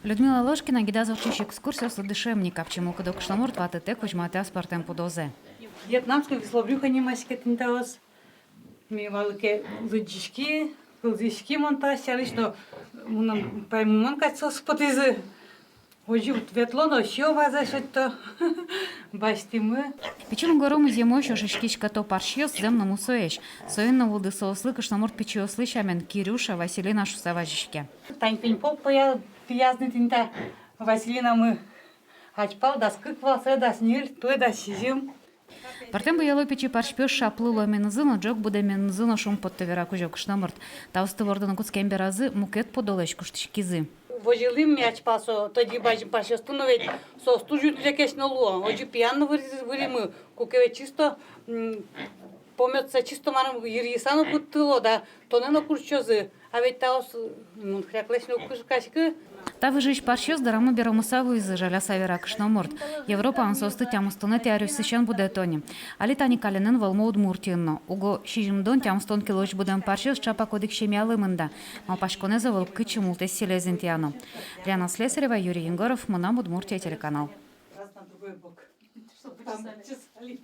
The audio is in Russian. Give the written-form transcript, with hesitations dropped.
Людмила Ложкина гида завчиш экскурсию с дышемника, в чему кудок шламурт ватete кучматя спартем подозе. Вьетнамскую висловлюха немаське тинтаос. Ми малке лыджишки, лыджишки монтаж, лично мунам паймон кацос потизы. Ожи ветлоно еще ваза что-то. Бастимы. Печему горому зимой еще шишкичка то паршьёс земному соещ. Соинна вуды соуслы кашламурт печиослы шамен Кирюша Василина Шусаважишке. Тань пеньпол пиязный тинта. Василина мы ачпал, да скыквался, да сниль, той да сизим. Партем бояло печи паршпёс шаплыло мензыно, джок буде мензыно шум подтовера кужок кашламурт. Таусты ворданы куцкем беразы мукет подолеш куштишкизы. Вожилим мяч пасо, тоді бачим пашестуно ведь со стужут якесь ноло. Оджі п'яно виримо, кукеве чисто пом'ятся чисто марам єр'їсано путтило, да то не на курчози. А ведь таос хряклешно кушкашки. Та выжечь паршьёс дараму берамусаву из жаля савера кашноморт. Европа ансосты тямустуны тярю сещен буде тони. Алитани каленен волмо удмуртино. Уго шижимдон тямстон килоч будем паршьёс чапа кодик шемялы мында. Мал пашконеза волк чемултес селезентиано. Ляна Слесарева, Юрий Егоров, Монам Удмуртия телеканал. Раз на другой бок. Чтобы там чесали.